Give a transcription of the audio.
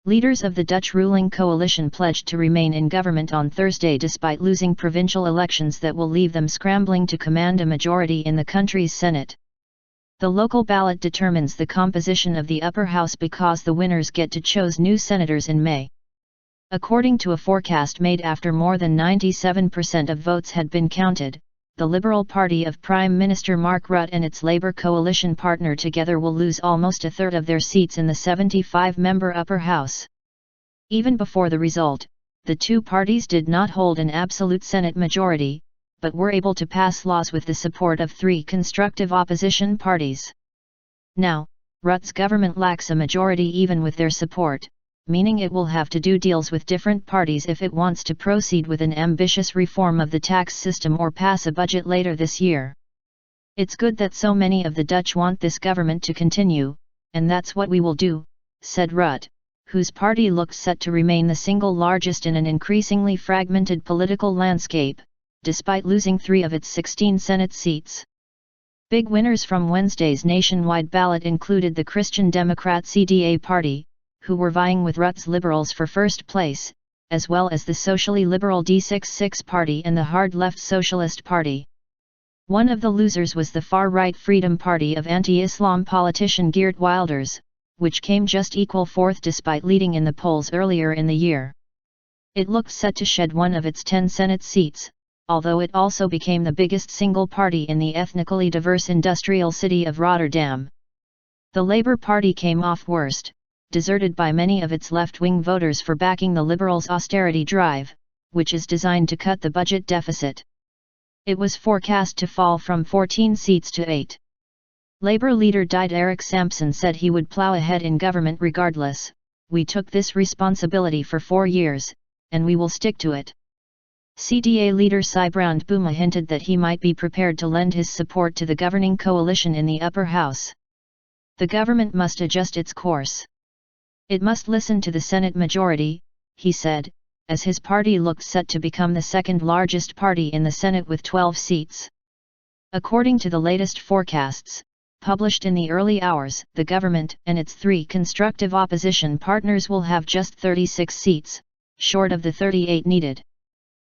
Leaders of the Dutch ruling coalition pledged to remain in government on Thursday despite losing provincial elections that will leave them scrambling to command a majority in the country's Senate. The local ballot determines the composition of the upper house because the winners get to choose new senators in May. According to a forecast made after more than 97% of votes had been counted, the Liberal Party of Prime Minister Mark Rutte and its Labour coalition partner together will lose almost a third of their seats in the 75-member upper house. Even before the result, the two parties did not hold an absolute Senate majority, but were able to pass laws with the support of three constructive opposition parties. Now, Rutte's government lacks a majority even with their support, meaning it will have to do deals with different parties if it wants to proceed with an ambitious reform of the tax system or pass a budget later this year. It's good that so many of the Dutch want this government to continue, and that's what we will do, said Rutte, whose party looks set to remain the single largest in an increasingly fragmented political landscape, despite losing 3 of its 16 Senate seats. Big winners from Wednesday's nationwide ballot included the Christian Democrat CDA party, who were vying with Rutte's Liberals for first place, as well as the socially liberal D66 party and the hard-left Socialist Party. One of the losers was the far-right Freedom Party of anti-Islam politician Geert Wilders, which came just equal fourth despite leading in the polls earlier in the year. It looked set to shed 1 of its 10 Senate seats, although it also became the biggest single party in the ethnically diverse industrial city of Rotterdam. The Labour Party came off worst, deserted by many of its left-wing voters for backing the Liberals' austerity drive, which is designed to cut the budget deficit. It was forecast to fall from 14 seats to 8. Labour leader Diederik Samson said he would plough ahead in government regardless. "We took this responsibility for 4 years, and we will stick to it." CDA leader Sybrand Buma hinted that he might be prepared to lend his support to the governing coalition in the upper house. The government must adjust its course. It must listen to the Senate majority, he said, as his party looked set to become the second largest party in the Senate with 12 seats. According to the latest forecasts, published in the early hours, the government and its 3 constructive opposition partners will have just 36 seats, short of the 38 needed.